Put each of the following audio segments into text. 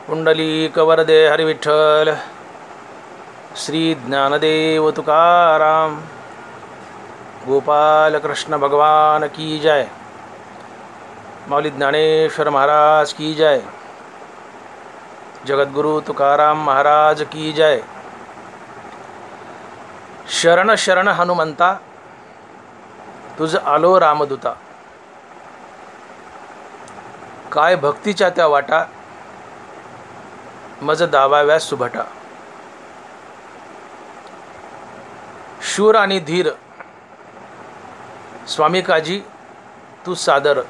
पुंडलिक वरदे हरिविठ्ठल श्री ज्ञानदेव तुकाराम गोपाल कृष्ण भगवान की जय। मौली ज्ञानेश्वर महाराज की जय। जगद्गुरु तुकाराम महाराज की जय। शरण शरण हनुमंता तुझ आलो रामदूता, काय भक्तीच्या त्या वाटा मज दावाव्या सुभटा। शूर आणि धीर स्वामी काजी तू सादर,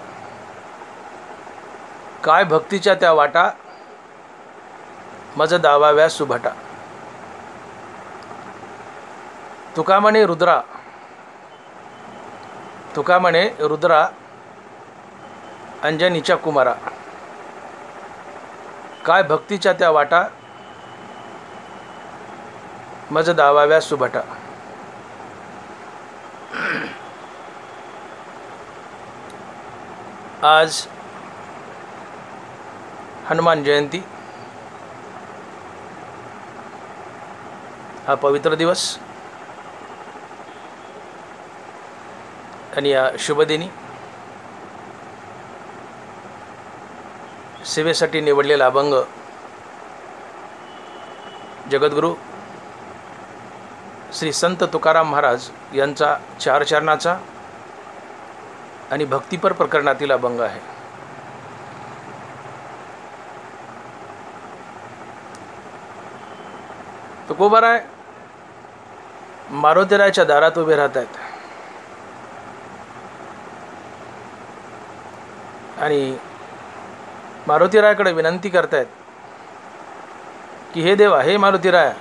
काय भक्तीच्या त्या वाटा मज दावाव्या सुभटा। तुका म्हणे रुद्रा, तुका म्हणे रुद्रा अंजनीच्या कुमारा, काय भक्तीच्या त्या वाटा मज दावाव्या सुभटा। आज हनुमान जयंती हा पवित्र दिवस आणि या शुभदिनी सेवेसाठी निवडलेला अभंग जगद्गुरु श्री संत तुकाराम महाराज यांचा चार चरणाचा आणि भक्तिपर प्रकरणातील अभंग आहे। तुकोबाराय मारुतीरायाच्या दारात उभे राहत आहेत आणि मारुतीरायाकडे विनंती करतायत की हे देवा, हे मारुतीराया,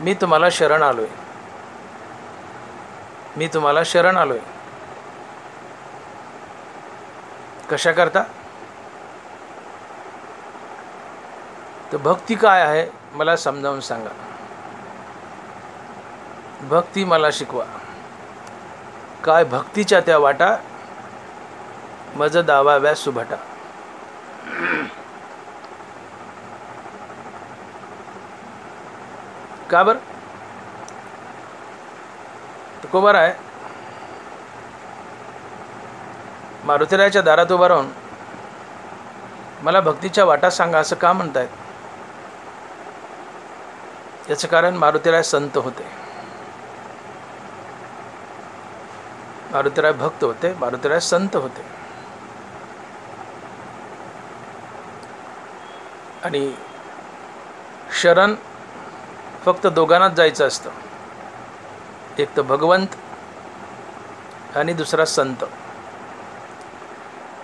मी तुम्हाला शरण आलोय, मी तुम्हाला शरण आलोय। कशा करता? तर भक्ती काय आहे मला समजावून सांगा, भक्ती मला शिकवा, काय भक्तीच्या त्या वाटा मज दावाव्या सुभटा। का बर? तुकोबाराय मारुतीरायाच्या दारात उभा राहून मला भक्तीच्या वाटा सांगा असं का म्हणतायत? याचं कारण मारुतीराय संत होते, मारुतीराय भक्त होते, मारुतीराय संत होते। आणि शरण फक्त दोघांनाच जायचं असतं, एक तर भगवंत आणि दुसरा संत,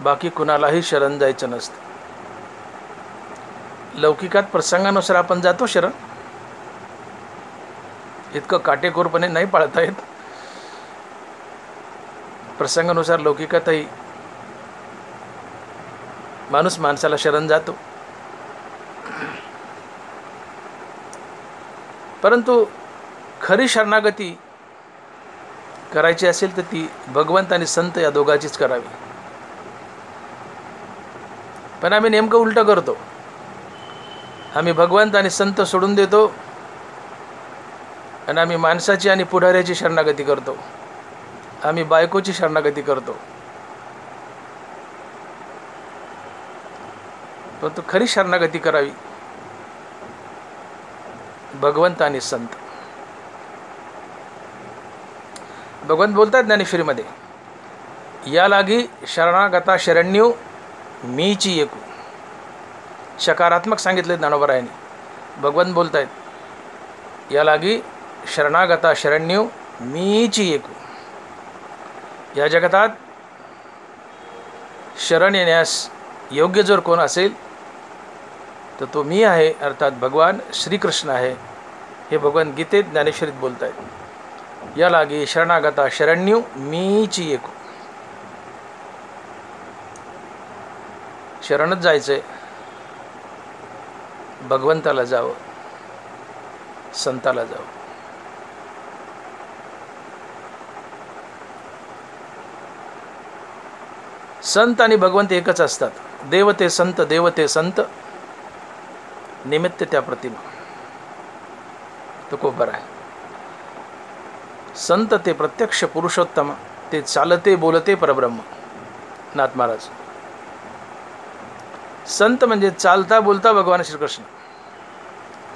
बाकी कुणालाही शरण जायचं नसतं। लौकिकात प्रसंगानुसार आपण जातो शरण, इतकं काटेकोरपणे नाही पाळता येत। प्रसंगानुसार लौकिकातही माणूस माणसाला शरण जातो, परंतु खरी शरणागती करायची असेल तर ती भगवंत आणि संत या दोघांचीच करावी। पण आम्ही नेमकं उलटं करतो, आम्ही भगवंत आणि संत सोडून देतो आणि आम्ही माणसाची आणि पुढाऱ्याची शरणागती करतो, आम्ही बायकोची शरणागती करतो। परंतु खरी शरणागती करावी भगवंत आणि संत। भगवंत बोलतात ज्ञानेश्वरीमध्ये, या लागी शरणागता शरण्यू मीची एकू। सकारात्मक सांगितले ज्ञानोबरायांनी। भगवंत बोलतायत, या लागी शरणागता शरण्यू मीची एकू। या जगतात शरण येण्यास योग्य जर कोण असेल तर तो मी आहे, अर्थात भगवान श्रीकृष्ण आहे। हे भगवान गीतेत ज्ञानेश्वरीत बोलत आहेत। या लागी शरणागता शरण्यू मीची एकू। शरणच जायचंय, भगवंताला जावं, संताला जावं। संत आणि भगवंत एकच असतात। देवते संत निमित्त त्या प्रतिमा. तो खूप बरं आहे. संत ते प्रत्यक्ष पुरुषोत्तम, ते चालते बोलते परब्रह्म. नाथ महाराज. संत म्हणजे चालता बोलता भगवान श्रीकृष्ण.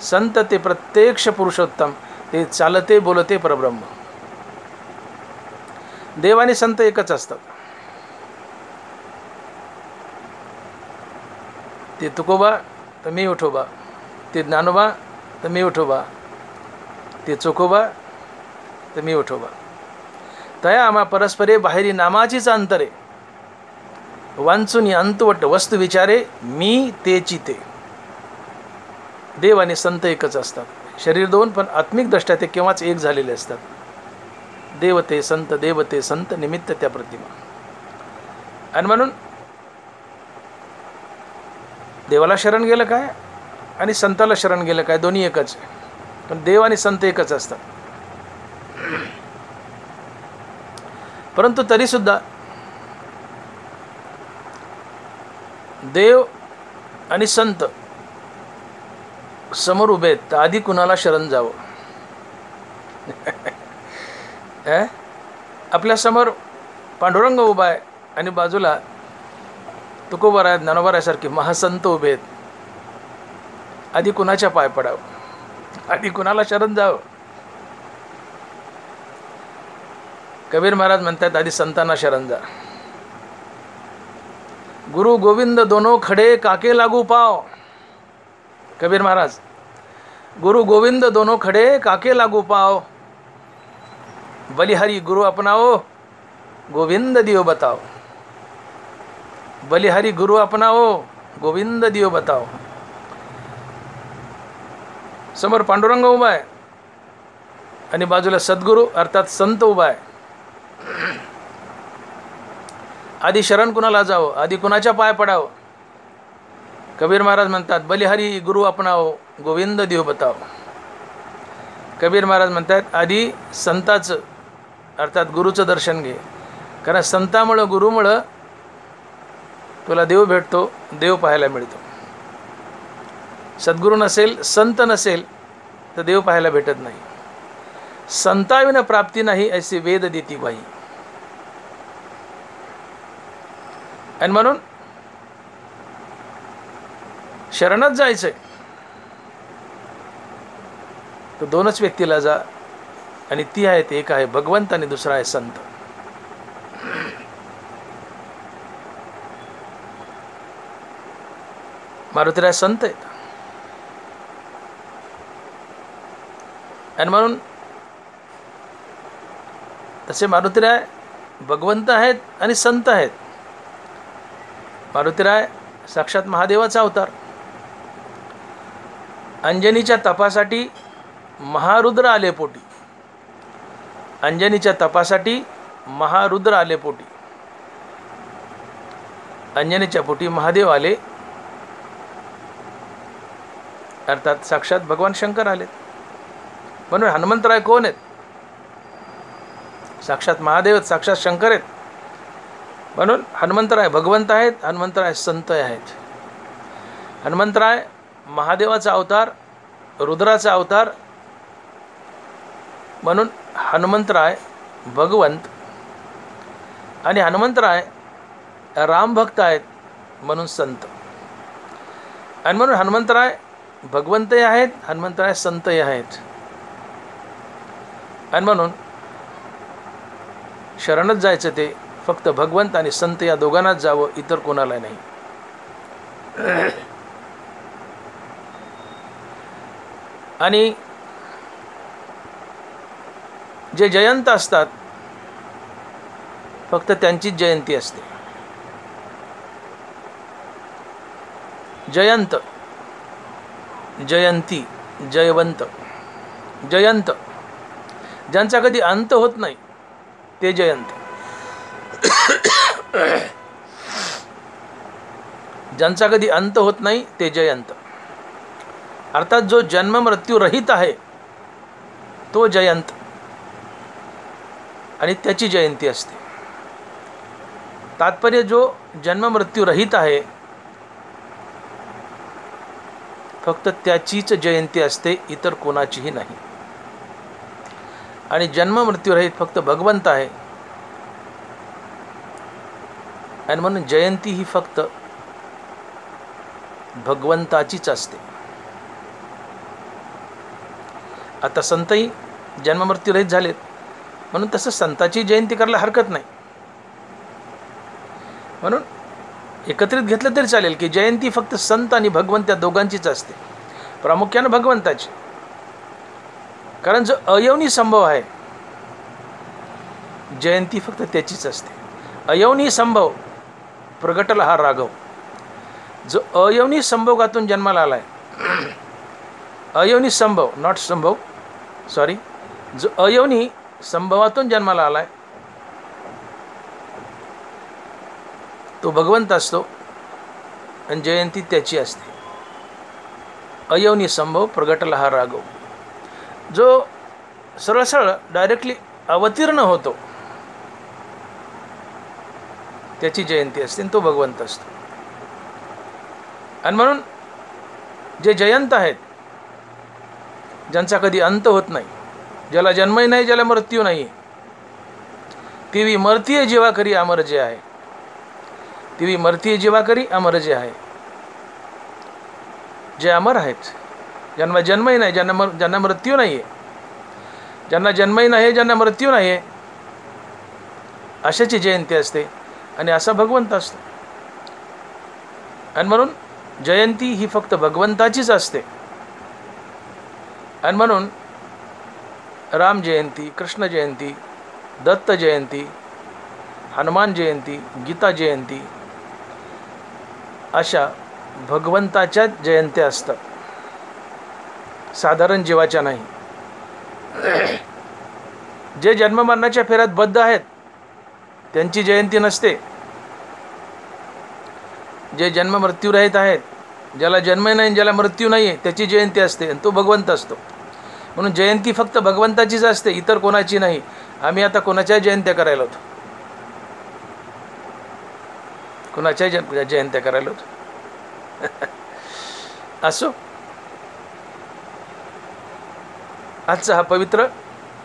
संत ते प्रत्यक्ष पुरुषोत्तम, ते चालते बोलते परब्रह्म. देव आणि संत एकच असतात. ते तुकोबा तर मी उठोबा, ते ज्ञानोबा तर मी उठोबा, ते चोखोबा तर मी उठोबा. तया आम्हा परस्परे बाहेरी नामाचीच अंतरे, वांचुनी अंतवट वस्तू विचारे मी तेची ते. देव आणि संत एकच असतात. शरीर दोन, पण आत्मिक दृष्ट्या ते केव्हाच एक झालेले असतात. देवते संत निमित्त त्या प्रतिमा. आणि म्हणून देवाला शरण गेलं काय आणि संताला शरण गेलं काय, दोन्ही एकच आहे. पण देव आणि संत एकच असतात. परंतु तरीसुद्धा देव आणि संत समोर उभे आहेत, तर आधी कुणाला शरण जावं? आपल्या समोर पांडुरंग उभा आहे आणि बाजूला तुकोबा आहे, ज्ञानोबा आहे सारखे महासंत उभे आहेत. आधी कुणाच्या पाय पडावं? आधी कुणाला शरण जावं? कबीर महाराज म्हणतात आधी संतांना शरण जा. गुरु गोविंद दोनों खडे काके लागू पाव. कबीर महाराज. गुरु गोविंद दोनों खडे काके लागू पाव, बलिहारी गुरु अपनाओ गोविंद दियो बताओ. बलिहारी गुरु अपनाओ गोविंद दियो बताओ. समोर पांडुरंग उभा आहे आणि बाजूला सद्गुरू अर्थात संत उभा आहे. आधी शरण कुणाला जावं? आधी कुणाच्या पाय पडावं? कबीर महाराज म्हणतात बलिहारी गुरु अपनाओ गोविंद दियो बताओ. कबीर महाराज म्हणतात आधी संताचं अर्थात गुरुचं दर्शन घे, कारण संतामुळं गुरुमुळं तुला देव भेटतो, देव पाहायला मिळतो. सद्गुरू नसेल, संत नसेल तर देव पाहायला भेटत नाही. संताविना प्राप्ती नाही ऐसे वेद देती बाई. आणि म्हणून शरणच जायचंय तर दोनच व्यक्तीला जा, आणि ती आहेत, एक आहे भगवंत आणि दुसरा आहे संत. मारुतीराय संत आहेत. आणि म्हणून तसे मारुतीराय भगवंत आहेत आणि संत आहेत. मारुतीराय साक्षात महादेवाचा अवतार. अंजनीच्या तपासाठी महारुद्र आले पोटी. अंजनीच्या तपासाठी महारुद्र आले पोटी. अंजनीच्या पोटी महादेव आले, अर्थात साक्षात भगवान शंकर आलेत. म्हणून हनुमंतराय कोण आहेत? साक्षात महादेव आहेत, साक्षात शंकर आहेत. म्हणून हनुमंतराय भगवंत आहेत, हनुमंतराय संत आहेत. हनुमंतराय महादेवाचा अवतार, रुद्राचा अवतार. म्हणून हनुमंतराय भगवंत आणि हनुमंतराय रामभक्त आहेत, म्हणून संत. आणि म्हणून हनुमंतराय भगवंतही आहेत, हनुमंतराय संतही आहेत. आणि म्हणून शरणच जायचं ते फक्त भगवंत आणि संत या दोघांनाच जावं, इतर कोणाला नाही. आणि जे जयंत असतात फक्त त्यांचीच जयंती असते. जयंत, जयंती, जयवंत, जयंत ज्यांचा कधी अंत होत नाही ते जयंत. ज्यांचा कधी अंत होत नाही ते जयंत. अर्थात जो जन्म मृत्यू रहित आहे तो जयंत, आणि त्याची जयंती असते. तात्पर्य जो जन्म मृत्यू रहित आहे फक्त त्याचीच जयंती असते, इतर कोणाचीही नाही. आणि जन्म मृत्यूरहित फक्त भगवंत आहे. आणि म्हणून जयंती ही फक्त भगवंताचीच असते. आता संतही जन्ममृत्यूरहित झालेत, म्हणून तसं संताची जयंती करायला हरकत नाही. म्हणून एकत्रित घेतलं तरी चालेल की जयंती फक्त संत आणि भगवंत या दोघांचीच असते, प्रामुख्यानं भगवंताची. कारण जो अयवनी संभव आहे, जयंती फक्त त्याचीच असते. अयवनी संभव प्रगटला हा राघव. जो अयवनी संभोगातून जन्माला आलाय, अयवनी संभव नॉट संभव सॉरी, जो अयवनी संभवातून जन्माला आलाय तो भगवंत असतो आणि जयंती त्याची असते. अयवनी संभव प्रगटला हा राघव. जो सरळ सरळ डायरेक्टली अवतीर्ण होतो त्याची जयंती असते आणि तो भगवंत असतो. आणि म्हणून जे जयंत आहेत, ज्यांचा कधी अंत होत नाही, ज्याला जन्मही नाही, ज्याला मृत्यू नाही, तिवी मरतीय जीवा करी अमर जे आहे. तिवी मरतीय जीवा करी अमर जे आहे. जे अमर आहेत, ज्यांना जन्मही नाही, ज्यांना मृत्यू नाही आहे, ज्यांना जन्मही नाही, ज्यांना मृत्यू नाही आहे, अशाची जयंती असते आणि असा भगवंत असतो. आणि म्हणून जयंती ही फक्त भगवंताचीच असते. आणि म्हणून राम जयंती, कृष्ण जयंती, दत्त जयंती, हनुमान जयंती, गीता जयंती अशा भगवंताच्या जयंत्या असतात, साधारण जीवाच्या नाही. जे जन्ममरणाच्या फेऱ्यात बद्ध आहेत त्यांची जयंती नसते. जे जन्म मृत्यू रहित आहेत, ज्याला जन्म नाही, ज्याला मृत्यू नाही आहे, त्याची जयंती असते आणि तो भगवंत असतो. म्हणून जयंती फक्त भगवंताचीच असते, इतर कोणाची नाही. आम्ही आता कोणाच्या जयंत्या करायला होतो, कोणाच्या जयंत्या करायला होतो. असो, आजचा हा पवित्र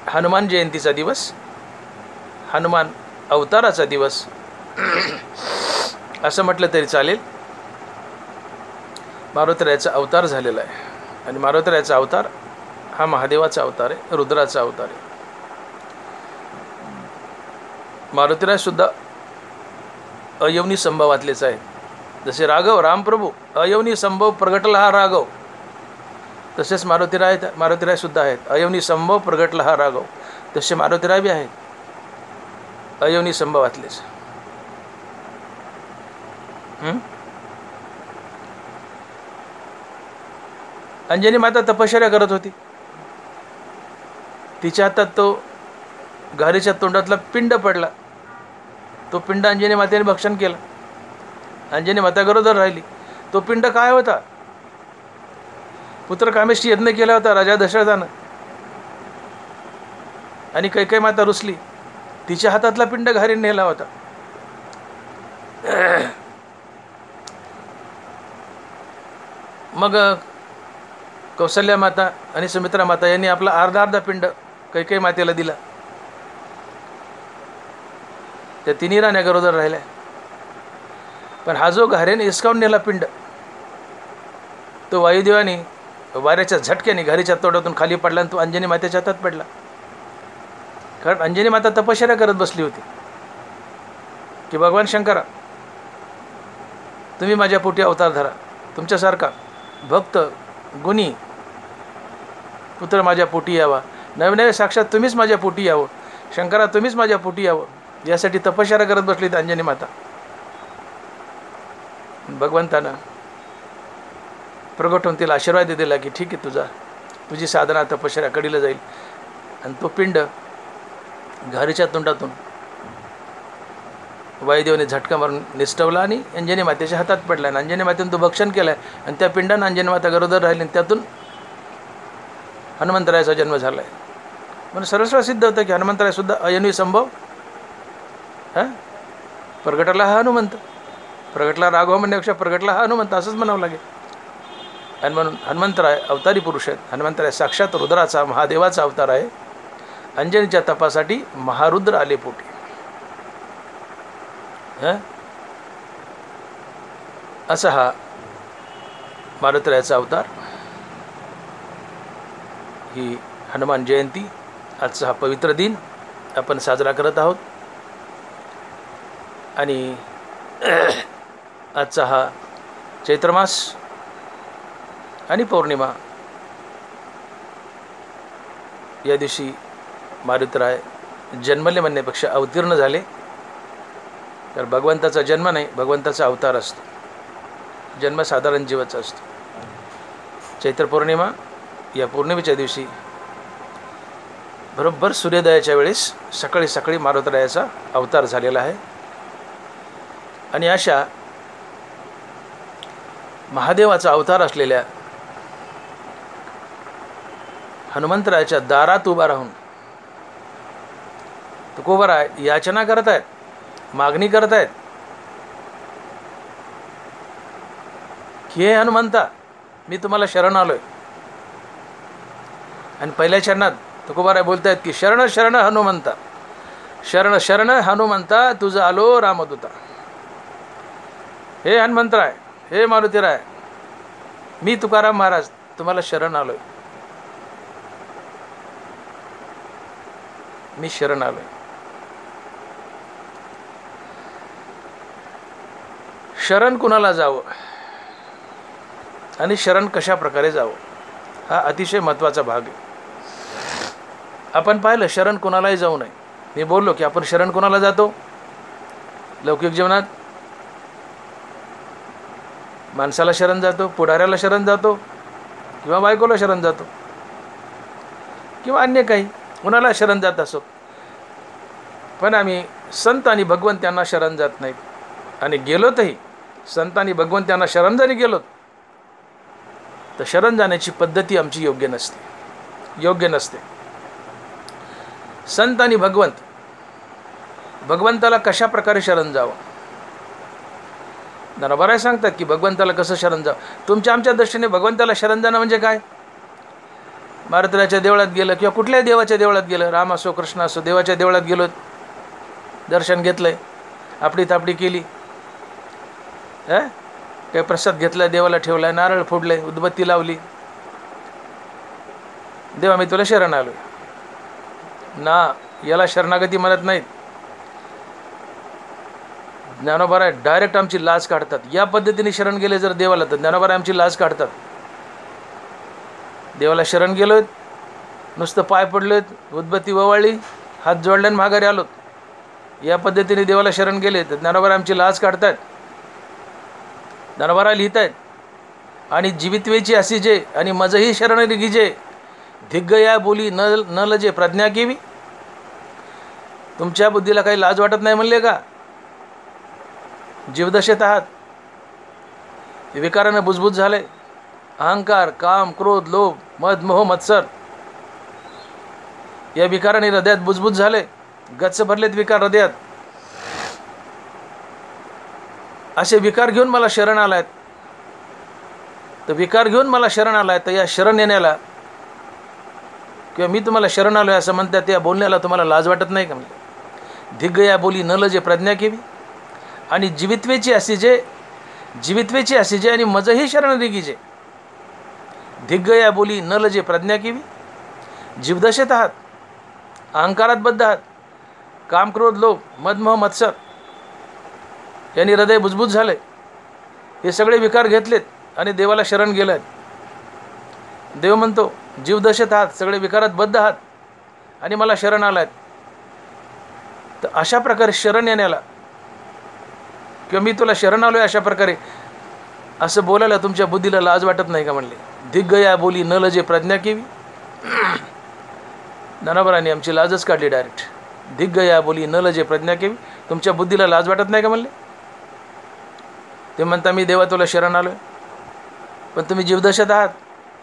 हनुमान जयंतीचा दिवस, हनुमान अवताराचा दिवस असं म्हटलं तरी चालेल. मारुतीरायाचा अवतार झालेला आहे आणि मारुतीरायाचा अवतार हा महादेवाचा अवतार आहे, रुद्राचा अवतार आहे. मारुतीराय सुद्धा अयवनी संभवातलेच आहे. जसे राघव रामप्रभू अयवनी संभव प्रगटला हा राघव, तसेच मारुतीराय सुद्धा आहेत अयवनी संभव प्रगटला हा राघव. तसे मारुतीराय बी आहेत अयवनी संभवातलेच. अंजनी माता तपश्चर्या करत होती. तिच्या हातात तो घारीच्या तोंडातला पिंड पडला. तो पिंड अंजनी मातेने भक्षण केलं. अंजनी माता गरोदर राहिली. तो पिंड काय होता? पुत्र कामेष्ठी यज्ञ केला होता राजा दशरथानं, आणि कैकेयी माता रुसली. तिच्या हातातला पिंड घारीने नेला होता. मग कौसल्या माता आणि सुमित्रा माता यांनी आपला अर्धा पिंड कैकेयी मातेला दिला. त्या तिन्ही राण्या गरोदर राहिल्या. पण हा जो घारेने हिसकावून नेला पिंड, तो वायुदेवाने वाऱ्याच्या झटक्याने घारीच्या तोंडातून खाली पडला आणि तो अंजनी मातेच्या हातात पडला. कारण अंजनी माता तपश्चर्या करत बसली होती की भगवान शंकरा, तुम्ही माझ्या पोटी अवतार धरा. तुमच्यासारखा भक्त गुणी पुत्र माझ्या पोटी यावा, नवे साक्षात तुम्हीच माझ्या पोटी यावं. शंकरा, तुम्हीच माझ्या पोटी यावं, यासाठी तपश्चर्या करत बसली होती अंजनी माता. भगवंतानं प्रगट होऊन तिला आशीर्वाद दिला की ठीक आहे, तुझी साधना तपश्चर्या कडीला जाईल. आणि तो पिंड घारीच्या तोंडातून वायुदेवाने झटका मारून निष्ठवला आणि अंजनी मातेच्या हातात पडला. आणि अंजनी मातेने तो भक्षण केला आणि त्या पिंडानं अंजनी माता गरोदर राहिली आणि त्यातून हनुमंतरायाचा जन्म झाला आहे. म्हणून सरस्व सिद्ध होतं की हनुमंतराय सुद्धा अयनवी संभव प्रगटला हा हनुमंत. प्रगटला राघव म्हणण्यापेक्षा प्रगटला हा हनुमंत असंच म्हणावं लागेल. आणि म्हणून हनुमंतराय अवतारी पुरुष आहेत. हनुमंतराय साक्षात रुद्राचा महादेवाचा अवतार आहे. अंजनीच्या तपासाठी महारुद्र आले पोटी. असा हा मारुतरायाचा अवतार. ही हनुमान जयंती आजचा हा पवित्र दिन आपण साजरा करत आहोत. आणि आजचा हा चैत्रमास आणि पौर्णिमा या दिवशी मारुतराय जन्मले म्हणण्यापेक्षा अवतीर्ण झाले. तर भगवंताचा जन्म नाही, भगवंताचा अवतार असतो. जन्म साधारण जीवाचा असतो. चैत्र पौर्णिमा या पौर्णिमेच्या दिवशी बरोबर सूर्योदयाच्या वेळेस सकाळी सकाळी मारुतरायाचा अवतार झालेला आहे. आणि अशा महादेवाचा अवतार असलेल्या हनुमंतरायाच्या दारात उभा राहून तुकोबराय याचना करत आहेत, मागणी करत आहेत की हे हनुमंता, मी तुम्हाला शरण आलोय. आणि पहिल्या चरणात तुकोबाराय बोलत आहेत की शरण शरण हनुमंता, शरण शरण हनुमंता, तुझं आलो रामदूता. हे हनुमंतराय, हे मारुतीराय, मी तुकाराम महाराज तुम्हाला शरण आलोय, मी शरण आलोय. शरण कुणाला जावं आणि शरण कशा प्रकारे जावं हा अतिशय महत्त्वाचा भाग आहे. आपण पाहिलं शरण कुणालाही जाऊ नये. मी बोललो की आपण शरण कुणाला जातो लौकिक जीवनात. माणसाला शरण जातो, पुढाऱ्याला शरण जातो, किंवा बायकोला शरण जातो, किंवा अन्य काही कुणाला शरण जात असो. पण आम्ही संत आणि भगवंत यांना शरण जात नाहीत. आणि गेलोतही संत आणि भगवंत यांना शरण जरी गेलोत तर शरण जाण्याची पद्धती आमची योग्य नसते. संत आणि भगवंताला कशा प्रकारे शरण जावं. ज्ञानोबा सांगतात की भगवंताला कसं शरण जावं. तुमच्या आमच्या दृष्टीने भगवंताला शरण जाणं म्हणजे काय. मारुतरायाच्या देवळात गेलं किंवा कुठल्याही देवाच्या देवळात गेलं, राम असो कृष्ण असो, देवाच्या देवळात गेलो, दर्शन घेतलंय, आपली तापडी केली, काही प्रसाद घेतला, देवाला ठेवलाय, नारळ फोडले, उदबत्ती लावली, देवा मी तुला शरण आलोय ना. याला शरणागती म्हणत नाहीत. ज्ञानोबा डायरेक्ट आमची लाज काढतात. या पद्धतीने शरण गेले जर देवाला तर ज्ञानोबा आमची लाज काढतात. देवाला शरण गेलोय, नुसतं पाय पडलोत, उदबत्ती ववाळली, हात जोडल्याने माघारी आलोत, या पद्धतीने देवाला शरण गेले तर ज्ञानोबा आमची लाज काढतात. ज्ञानोबा लिहित आहेत आणि जीवितवेची असी जे आणि मजही शरण गिजे, धिग्ग या बोली न लजे प्रज्ञा केवी. तुमच्या बुद्धीला काही लाज वाटत नाही म्हणले का. जीवदशेत आहात, विकारानं बुजबुज झाले. अहंकार, काम, क्रोध, लोभ, मद, मोह, मत्सर या विकाराने हृदयात बुजबुज झाले. गच्च भरलेत विकार हृदयात. असे विकार घेऊन मला शरण आलायत. तर विकार घेऊन मला शरण आलाय तर या शरण येण्याला किंवा मी तुम्हाला शरण आलोय असं म्हणतात, या बोलण्याला तुम्हाला लाज वाटत नाही का. म्हणजे धिग्ग या बोली न लजे प्रज्ञा केवी. आणि जीवितवेची असी जे आणि मजही शरण गिजे, धिग्ग या बोली न लजे प्रज्ञा केवी. जीवदशेत आहात, अहंकारात बद्ध आहात, काम, क्रोध, लोभ, मद, मोह, मत्सर यांनी हृदय बुजबुज झाले. हे सगळे विकार घेतलेत आणि देवाला शरण गेलात. देव म्हणतो जीवदशेत आहात, सगळे विकारात बद्ध आहात आणि मला शरण आलात. तर अशा प्रकारे शरण येण्याला किंवा मी तुला शरण आलोय अशा प्रकारे असं बोलायला तुमच्या बुद्धीला लाज वाटत नाही का म्हणले. धिग्ग या बोली न लजे प्रज्ञा केवी. ज्ञानोबांनी आमची लाजच काढली डायरेक्ट. धिग्ग या बोली न लजे प्रज्ञा केवी. तुमच्या बुद्धीला लाज वाटत नाही का म्हणले. ते म्हणता मी देवा तुला शरण आलोय, पण तुम्ही जीवदशेत आहात,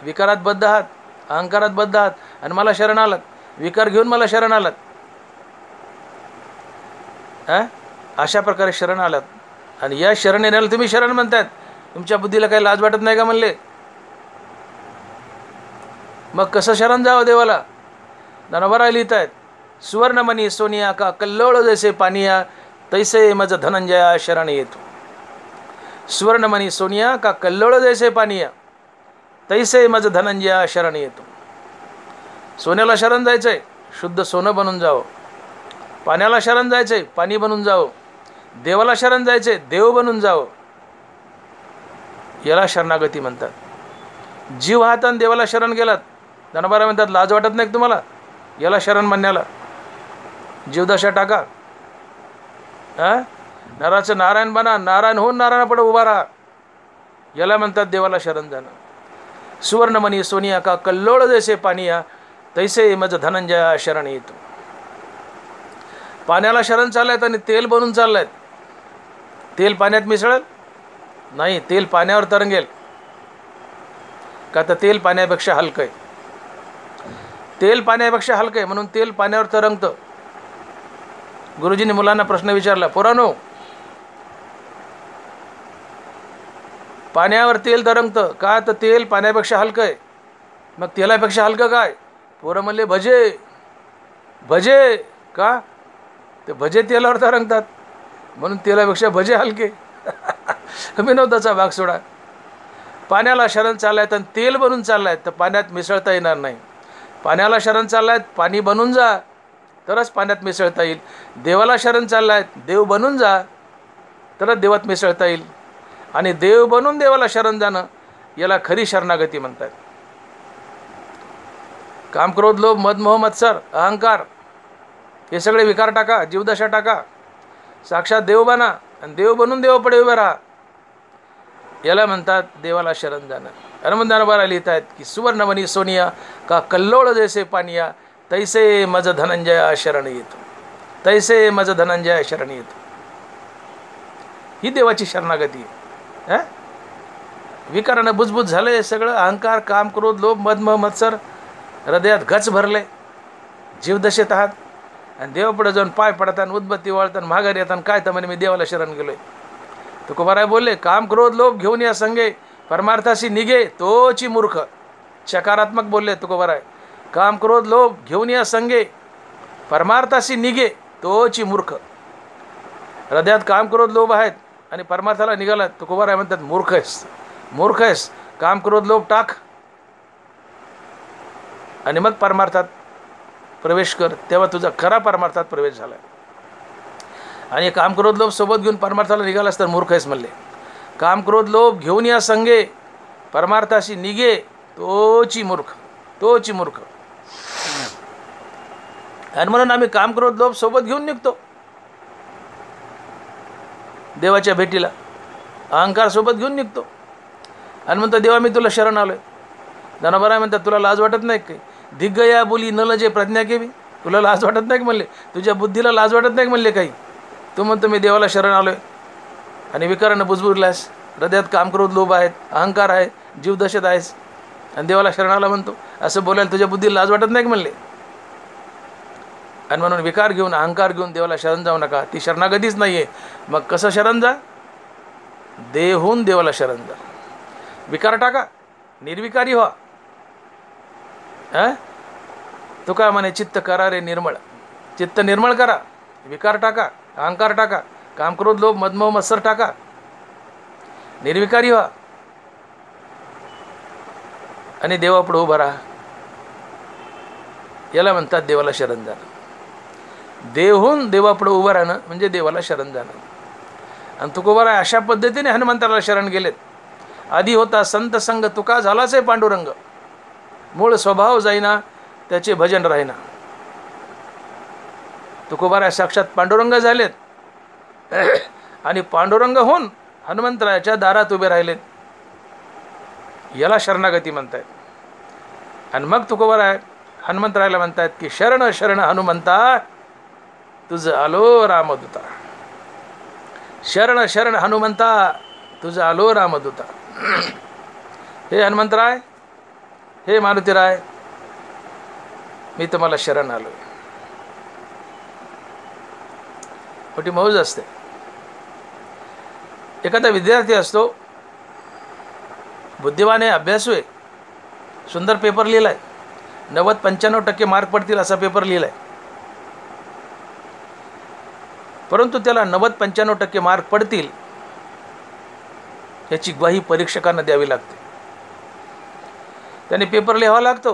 विकारात बद्ध आहात, अहंकारात बद्ध आहात आणि मला शरण आलात. विकार घेऊन मला शरण आलात. अशा प्रकारे शरण आलात आणि या शरण येण्याला तुम्ही शरण म्हणतात. तुमच्या बुद्धीला काही लाज वाटत नाही का म्हणले. मग कसं शरण जावं देवाला? धनभरा लिहित आहेत, सुवर्णमणी सोनिया का कल्लोळ जैसे पानिया, तैसे मज धनंजया शरण येतो. सुवर्णमणी सोनिया का कल्लोळ जैसे पानिया, तैसे मज धनंजया शरण येतो. सोन्याला शरण जायचंय, शुद्ध सोनं बनून जावं. पाण्याला शरण जायचंय, पाणी बनून जावं. देवाला शरण जायचंय, देव बनून जावं. याला शरणागती म्हणतात. जीव हातान देवाला शरण गेलात, धनभारा म्हणतात लाज वाटत नाही तुम्हाला याला शरण म्हणण्याला? जीवदशा टाका. नराचं नारायण बना, नारायण होऊन नारायणापुढे उभा राहा. याला म्हणतात देवाला शरण जाणं. सुवर्णमणी सोनिया का कल्लोळ जैसे पानिया, तैसे मज धनंजया शरण येतो. पाण्याला शरण चाललायत आणि तेल बनून चाललायत. तेल पाण्यात मिसळेल नाही, तेल पाण्यावर तरंगेल. का तर तेल पाण्यापेक्षा हलकं आहे. तेल पाण्यापेक्षा हलकं आहे म्हणून तेल पाण्यावर तरंगतं. गुरुजींनी मुलांना प्रश्न विचारला, पोरांनो पाण्यावर तेल तरंगतं का? तर तेल पाण्यापेक्षा हलकं आहे. मग तेलापेक्षा हलकं काय? पोरं म्हणले भजे. भजे का? ते भजे तेलावर तरंगतात म्हणून तेलापेक्षा भजे हलके. विनोदाचा भाग सोडा. पाण्याला शरण चाललायत आणि तेल बनून चाललायत तर पाण्यात मिसळता येणार नाही. पाण्याला शरण चाललायत, पाणी बनून जा तरच पाण्यात मिसळता येईल. देवाला शरण चाललायत, देव बनून जा तरच देवात मिसळता येईल. आणि देव बनून देवाला शरण जाणं याला खरी शरणागती म्हणतात. काम, क्रोध, लोभ, मद, मोह, मत्सर, अहंकार हे सगळे विकार टाका, जीवदशा टाका. साक्षात देव बना आणि देव बनून देवापुढे उभे राहा. याला म्हणतात देवाला शरण जाणं. हनुमंताबारा लिहित आहेत की सुवर्णमणी सोनिया का कल्लोळ जैसे पानिया, तैसे मज धनंजया शरण येतो. तैसे मज धनंजया शरण येतो. ही देवाची शरणागती आहे. विकारानं बुजबुज झालं हे सगळं. अहंकार, काम, क्रोध, लोभ, मद, मोह, मत्सर हृदयात गच भरले. जीवदशेत आहात आणि देवापुढे जाऊन पाय पडताना, उद्बत्ती वाळताना, माघारी येताना काय तर म्हणे मी देवाला शरण गेलोय. तुकोबाराय बोलले, काम, क्रोध, लोभ घेऊन या संगे, परमार्थाशी निघे तोची मूर्ख. सकारात्मक बोलले तुकोबाराय. काम, क्रोध, लोभ घेऊन या संगे, परमार्थाशी निघे तोची मूर्ख. हृदयात काम, क्रोध, लोभ आहेत आणि परमार्थाला निघाला तुकोबाराय म्हणतात मूर्ख आहेस. मूर्ख आहेस. काम, क्रोध, लोभ टाक आणि मग परमार्थात प्रवेश कर, तेव्हा तुझा खरा परमार्थात प्रवेश झाला. आणि काम, क्रोध, लोभ सोबत घेऊन परमार्थाला निघालास तर मूर्ख आहेस म्हणले. काम, क्रोध, लोभ घेऊन या संगे, परमार्थाशी निघे तोची मूर्ख. तोची मूर्ख. आणि म्हणून आम्ही काम, क्रोध, लोभ सोबत घेऊन निघतो देवाच्या भेटीला. अहंकार सोबत घेऊन निघतो आणि म्हणतो देवा मी तुला शरण आलोय. धनभराय म्हणतात तुला लाज वाटत नाही काही? दिग्गया बोली न लजे प्रज्ञा केवी. तुला लाज वाटत नाही म्हणले? तुझ्या बुद्धीला लाज वाटत नाही म्हणले काही? तू म्हणतो मी देवाला शरण आलोय आणि विकारानं बुजबुजलास. हृदयात काम, क्रोध, लोभ आहेत, अहंकार आहे, जीवदशेत आहेस आणि देवाला शरण आला म्हणतो. असं बोलायला तुझ्या बुद्धीला लाज वाटत नाही म्हणले? आणि म्हणून विकार घेऊन, अहंकार घेऊन देवाला शरण जाऊ नका. ती शरणागतीच नाही आहे. मग कसं शरण जा? देहून देवाला शरण जा. विकार टाका, निर्विकारी व्हा. तो काय म्हणे चित्त करा रे निर्मळ. चित्त निर्मळ करा. विकार टाका, अहंकार टाका, काम, क्रोध, लोभ, मदमोह, मत्सर टाका. निर्विकारी व्हा आणि देवापुढे उभा राहा. याला म्हणतात देवाला शरण जाणं. देवहून देवापुढे उभं राहणं म्हणजे देवाला शरण जाणं. आणि तुकोबाराय अशा पद्धतीने हनुमंताला शरण गेलेत. आधी होता संत संग तुका झालाच आहे पांडुरंग, मूळ स्वभाव जाईना त्याचे भजन राहीना. तुकोबाराय साक्षात पांडुरंग झालेत आणि पांडुरंग होऊन हनुमंतरायाच्या दारात उभे राहिलेत. याला शरणागती म्हणतायत. आणि मग तुकोबाराय हनुमंतरायाला म्हणतायत की शरण शरण हनुमंता तुझं आलो रामदूता. शरण शरण हनुमंता तुझं आलो रामदूता. हे हनुमंतराय, हे मारुतीराय, मी तुम्हाला शरण आलोय. मोठी मौज असते. एखादा विद्यार्थी असतो, बुद्धिमान आहे, अभ्यासू आहे, सुंदर पेपर लिहिलाय, 90-95% मार्क पडतील असा पेपर लिहिलाय, परंतु त्याला 90-95% मार्क पडतील याची ग्वाही परीक्षकांना द्यावी लागते. त्याने पेपर लिहावा लागतो,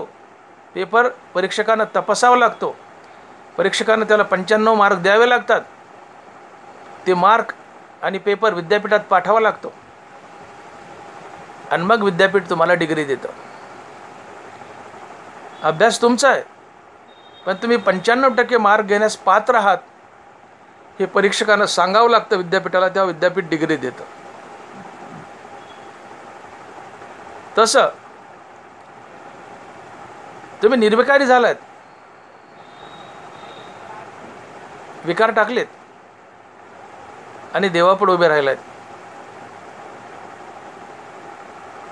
पेपर परीक्षकांना तपासावा लागतो, परीक्षकांना त्याला 95 मार्क द्यावे लागतात. ते मार्क आणि पेपर विद्यापीठात पाठवावा लागतो आणि मग विद्यापीठ तुम्हाला डिग्री देतं. अभ्यास तुमचा आहे, पण तुम्ही 95% मार्क घेण्यास पात्र आहात हे परीक्षकांना सांगावं लागतं विद्यापीठाला, तेव्हा विद्यापीठ डिग्री देतं. तसं तुम्ही निर्विकारी झालात, विकार टाकलेत आणि देवापुढे उभे राहिलात,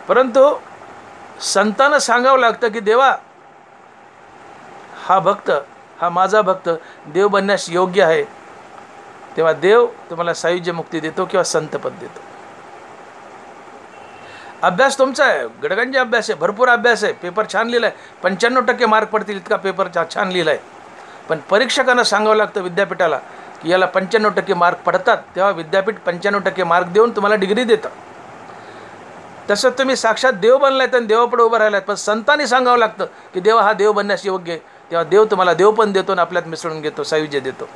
परंतु संतांना सांगावं लागतं की देवा, हा भक्त, हा माझा भक्त देव बनण्यास योग्य आहे, तेव्हा देव तुम्हाला सायुज्य मुक्ती देतो किंवा संतपद देतो. अभ्यास तुमचा आहे, गडगंज अभ्यास आहे, भरपूर अभ्यास आहे, पेपर छान लिहिला आहे, 95% मार्क पडतील इतका पेपर छान लिहिला आहे, पण परीक्षकांना सांगावं लागतं विद्यापीठाला की याला 95% मार्क पडतात, तेव्हा विद्यापीठ 95% मार्क देऊन तुम्हाला डिग्री देतं. तसं तुम्ही साक्षात देव बनलायत आणि देवापुढे उभं राहिलात, पण संतांनी सांगावं लागतं की देवा हा देव बनण्यास योग्य आहे, तेव्हा देव तुम्हाला देव पण देतो आणि आपल्यात मिसळून घेतो, सायुज्य देतो.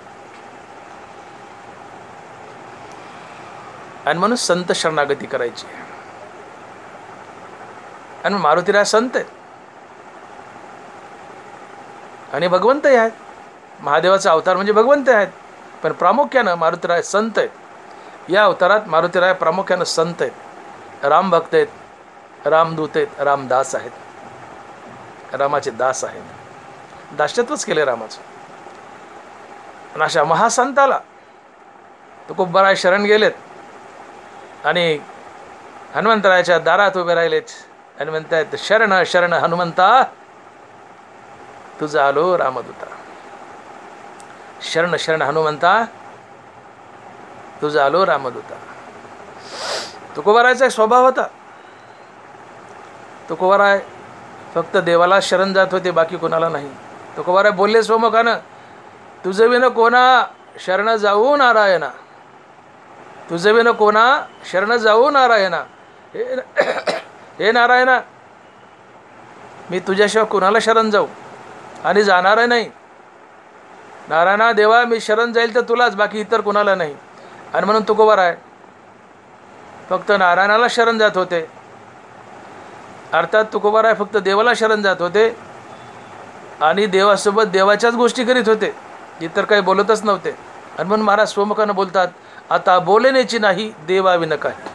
आणि म्हणून संत शरणागती करायची. आणि मारुतीराय संत आहेत आणि भगवंतही आहेत, महादेवाचा अवतार म्हणजे भगवंत आहेत, पण प्रामुख्यानं मारुतीराय संत आहेत. या अवतारात मारुतीराय प्रामुख्यानं संत आहेत, राम भक्त आहेत, रामदूत आहेत, रामदास आहेत, रामाचे दास आहेत, दास्यत्वच केले रामाचं. आणि अशा महासंताला तुकोबाराय शरण गेलेत आणि हनुमंतरायाच्या दारात उभे राहिलेत आणि म्हणतायत, शरण शरण हनुमंता तुझा आलो रामदूता. शरण शरण हनुमंता तुझा आलो रामदूता. तुकोबारायचा एक स्वभाव होता, तुकोबाराय फक्त देवाला शरण जात होते, बाकी कोणाला नाही. तुकोबाराय बोलले स्वमुखानं, तुझं विन कोणा शरण जाऊ नारायणा, तुझं विन कोणा शरण जाऊ नारायणा. हे नारायणा, मी तुझ्याशिवाय कोणाला शरण जाऊ आणि जाणार नाही. नारायणा देवा, मी शरण जाईल तर तुलाच, बाकी इतर कोणाला नाही. आणि म्हणून तुकोबाराय फक्त नारायणाला शरण जात होते, अर्थात तुकोबाराय फक्त देवाला शरण जात होते आणि देवासोबत देवाच्याच गोष्टी करीत होते, इतर काही बोलतच नव्हते. आणि म्हणून महाराज स्वमुखानं बोलतात, आता बोलण्याची नाही देवाविन काही,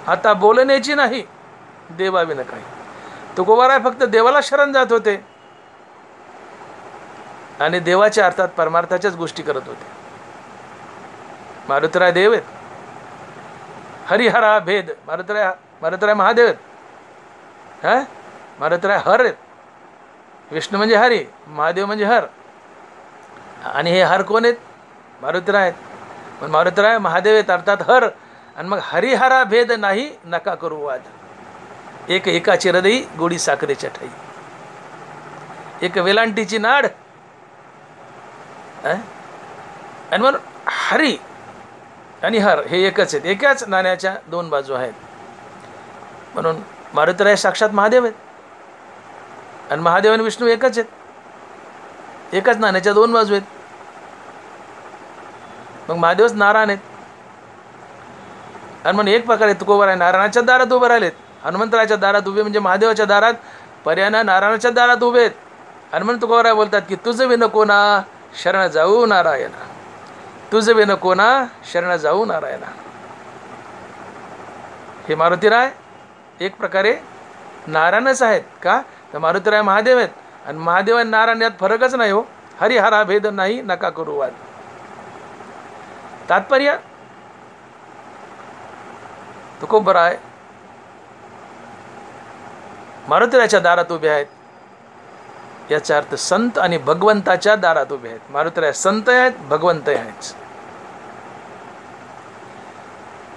आता बोलण्याची नाही देवाविन काही. तुकोबाराय फक्त देवाला शरण जात होते आणि देवाच्या अर्थात परमार्थाच्याच गोष्टी करत होते. मारुतीराय देव आहेत, हरिहरा भेद. मारुतीराय महादेव आहेत, मारुतीराय हर आहेत. विष्णू म्हणजे हरी, महादेव म्हणजे हर, आणि हे हर कोण आहेत? मारुतीराय आहेत. पण मारुतीराय महादेव आहेत अर्थात हर. आणि मग हरिहरा भेद नाही नका करू वाद, एक एकाची हृदयी गोडी साखरेच्या ठाई, एक वेलांटीची नाड. आणि म्हणून हरी आणि हर हे एकच आहेत, एकाच नाण्याच्या दोन बाजू आहेत. म्हणून मारुतीराय साक्षात महादेव आहेत आणि महादेव आणि विष्णू एकच आहेत, एकाच नाण्याच्या दोन बाजू आहेत. मग महादेवच नारायण आहेत. आणि म्हणून एक प्रकारे तुकोबाराय नारायणाच्या दारात उभे राहिलेत, हनुमंतरायाच्या दारात उभे म्हणजे महादेवाच्या दारात, पर्यायानं नारायणाच्या दारात उभे आहेत. आणि म्हणून तुकोबाराय बोलतात की तुझं विन कोणा शरण जाऊ नारायणा, तुझं विन कोणा शरण जाऊ नारायणा. हे मारुतीराय एक प्रकारे नारायणच आहेत. का तर मारुतीराय महादेव आहेत आणि महादेव आणि नारायण यात फरकच नाही हो. हरिहरा भेद नाही नका करू वाद. तात्पर्य, तुकोबाराय मारुतीरायाच्या दारात उभे आहेत, याचा अर्थ संत आणि भगवंताच्या दारात उभे आहेत. मारुतीराय संत आहेत, भगवंत आहेत.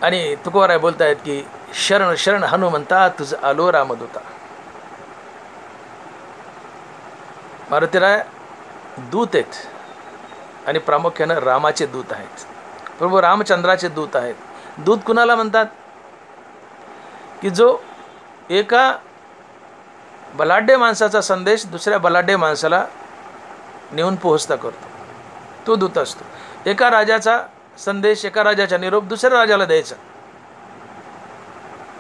आणि तुकोबाराय बोलतायत की शरण शरण हनुमंता तुझ आलो रामदूता. मारुतीराय दूत आहेत आणि प्रामुख्यानं रामाचे दूत आहेत, प्रभू रामचंद्राचे दूत आहेत. दूत कुणाला म्हणतात? की जो एका बलाढ्य माणसाचा संदेश दुसऱ्या बलाढ्य माणसाला नेऊन पोहोचता करतो, तो दूत असतो. एका राजाचा संदेश, एका राजाचा निरोप दुसऱ्या राजाला द्यायचा,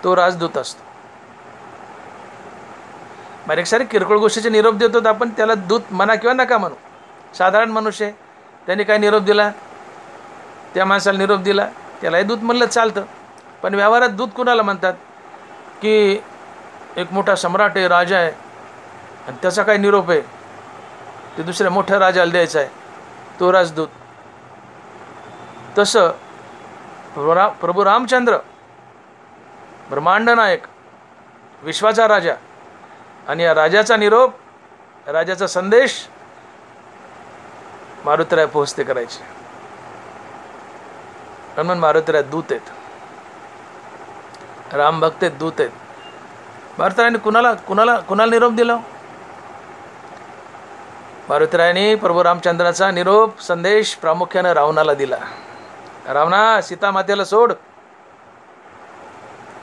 तो राजदूत असतो. बारीक सारी किरकोळ गोष्टीचे निरोप देतो आपण, त्याला दूत म्हणा किंवा नका म्हणू. साधारण मनुष्य त्याने काय निरोप दिला, त्या माणसाला निरोप दिला, त्यालाही दूत म्हणलं चालतं. पण व्यवहारात दूत कुणाला म्हणतात? की एक मोठा सम्राट आहे, राजा आहे, आणि त्याचा काय निरोप आहे ते दुसऱ्या मोठ्या राजाला द्यायचा आहे, तो राजदूत. तसं प्रभू रामचंद्र ब्रह्मांड नायक, विश्वाचा राजा, आणि या राजाचा निरोप, राजाचा संदेश मारुतीराय पोहोचते करायचे. म्हणून मारुतीराय दूत आहेत, राम भक्त आहेत, दूत आहेत. मारुतीरायाने कुणाला निरोप दिला? मारुतीरायाने प्रभू रामचंद्राचा निरोप संदेश प्रामुख्यानं रावणाला दिला. रावणा, सीता मातेला सोड,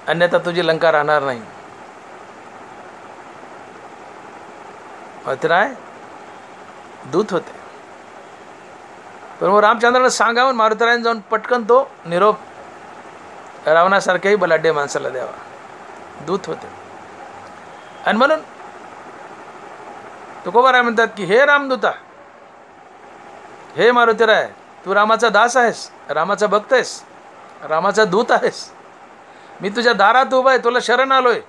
अन्यथा तुझी लंका राहणार नाही. मारुतीराय दूत होते. प्रभू रामचंद्राला सांगावं, मारुतीरायाने जाऊन पटकन तो निरोप रावणासारख्याही बलाढ्य माणसाला द्यावा. दूत होते. आणि म्हणून तुकोबाराय म्हणतात की हे रामदूता, हे मारुतीराय, तू रामाचा दास आहेस, रामाचा भक्त आहेस, रामाचा दूत आहेस. मी तुझ्या दारात उभा आहे, तुला शरण आलोय.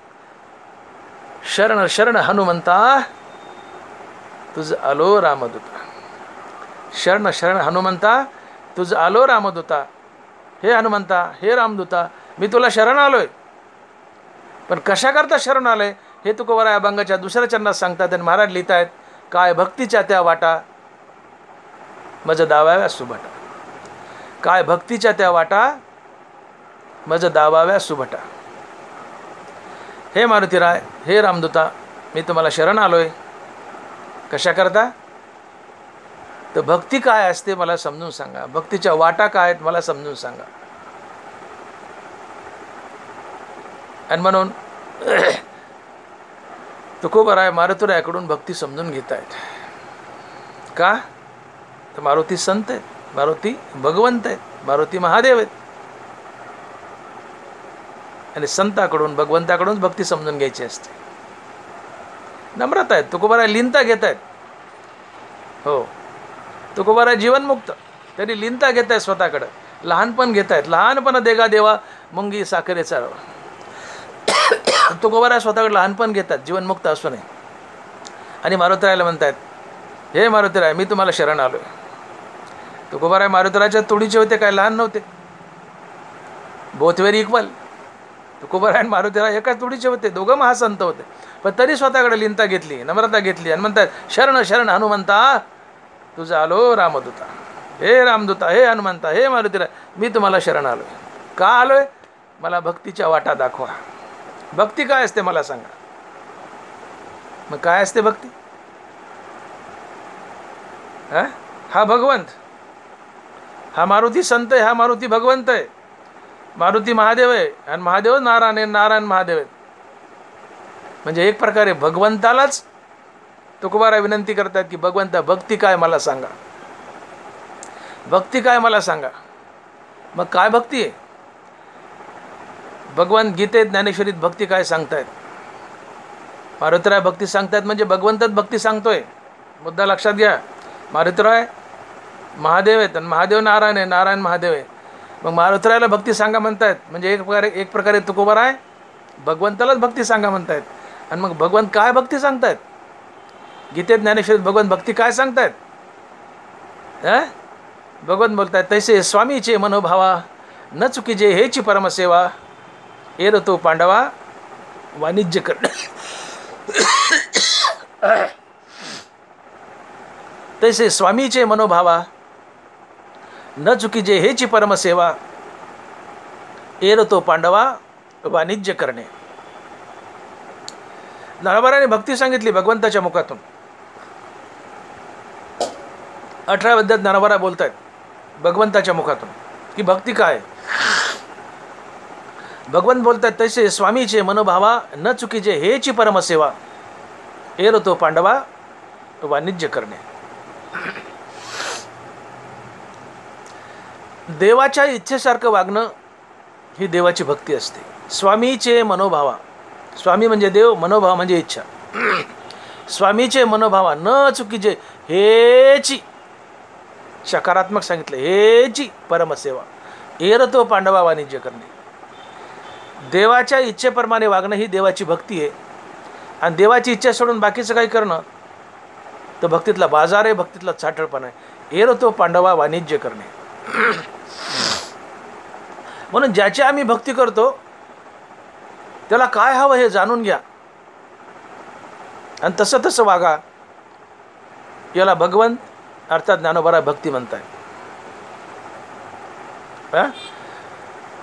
शरण शरण हनुमंता, तुझ आलो रामदूता. शरण शरण हनुमंता, तुझ आलो रामदूता. हे हनुमंता, हे रामदूता, मी तुला शरण आलोय. पण कशा करता शरण आलोय हे तुकोबाराय अभंगाच्या दुसऱ्या चरणात सांगतात. आणि महाराज लिहित आहेत, काय भक्तीच्या त्या वाटा मज दावाव्या सुभटा. काय भक्तीच्या त्या वाटा मज दावाव्या सुभटा. हे मारुतीराय, हे रामदूता, मी तुम्हाला शरण आलोय. कशा करता? तर भक्ती काय असते मला समजून सांगा, भक्तीच्या वाटा काय आहेत मला समजून सांगा. आणि म्हणून तुकोबाराय मारुतीरायाकडून भक्ती समजून घेत आहेत. का? तर मारुती संत आहेत, मारुती भगवंत आहेत, मारुती महादेव आहेत. आणि संताकडून, भगवंताकडूनच भक्ती समजून घ्यायची असते. नम्रता आहेत. तुकोबाराय लिनता घेत आहेत. हो, तुकोबाराय जीवनमुक्त, तरी लिनता घेत आहेत स्वतःकडं. लहानपण घेत आहेत. लहानपण देगा देवा मुंगी साखरेचा रवा. तुकोबाराय स्वतःकडे लहानपण घेतात, जीवनमुक्त असू नये. आणि मारुतीरायाला म्हणतात, हे मारुतीराय, मी तुम्हाला शरण आलोय. तुकोबाराय मारुतीरायाच्या तोडीचे होते, काय लहान नव्हते. Both very equal. तुकोबाराय आणि मारुतीराय एकाच तोडीचे होते, दोघं महासंत होते. पण तरी स्वतःकडे लिनता घेतली, नम्रता घेतली, आणि म्हणतात, शरण शरण हनुमंता, तुझा आलो रामदूता. हे रामदूता, हे हनुमंता, हे मारुतीराय, मी तुम्हाला शरण आलोय. का आलोय? मला भक्तीच्या वाटा दाखवा. भक्ती काय असते मला सांगा. मग काय असते भक्ती? हा भगवंत, हा मारुती संत आहे, हा मारुती भगवंत आहे. मारुती महादेव आहे, आणि महादेव नारायण आहे, नारायण महादेव आहेत. म्हणजे एक प्रकारे भगवंतालाच तुकोबाराय विनंती करतात की भगवंता, भक्ती काय मला सांगा, भक्ती काय मला सांगा. मग काय भक्ती आहे? भगवान गीतेत, ज्ञानेश्वरीत भक्ती काय सांगतायत? मारुतीराय भक्ती सांगतायत म्हणजे भगवंतच भक्ती सांगतोय. मुद्दा लक्षात घ्या. मारुतीराय महादेव आहेत, आणि महादेव नारायण आहे, नारायण महादेव आहे. मग मारुतीरायला भक्ती सांगा म्हणतायत, म्हणजे एक प्रकारे तुकोबाराय भगवंतालाच भक्ती सांगा म्हणतायत. आणि मग भगवंत काय भक्ती सांगतायत? गीतेत, ज्ञानेश्वरीत भगवंत भक्ती काय सांगतायत? भगवंत बोलतायत, तैसे स्वामीचे मनोभावा न चुकीजे हेची परमसेवा. एर तो पांडवा वाणिज्य कर. तैसे स्वामीचे मनोभावा न चुकीजे हेची परमसेवा. एर तो पांडवा वाणिज्य करणे. नरबराने भक्ती सांगितली भगवंताच्या मुखातून. 18 अध्यायात ज्ञानोबा बोलत आहेत भगवंताच्या मुखातून की भक्ती काय. भगवंत बोलतात तैसे स्वामीचे मनोभावा न चुकीचे हेची परमसेवा एरतो पांडवा वाणिज्य करणे. देवाच्या इच्छेसारखं वागणं ही देवाची भक्ती असते. स्वामीचे मनोभावा, स्वामी म्हणजे देव, मनोभाव म्हणजे इच्छा. स्वामीचे मनोभावा न चुकीचे हेची, सकारात्मक सांगितलं, हेची परमसेवा एरतो पांडवा वाणिज्य करणे. देवाच्या इच्छेप्रमाणे वागणं ही देवाची भक्ती आहे. आणि देवाची इच्छा सोडून बाकीचं काही करणं तर भक्तीतला बाजार आहे, भक्तीतला चाटळपणा आहे. एरतो पांडवा वाणिज्य करणे. म्हणून ज्याची आम्ही भक्ती करतो त्याला काय हवं हे जाणून घ्या आणि तसं तसं वागा. याला भगवंत अर्थात ज्ञानोबा भक्ती म्हणताय.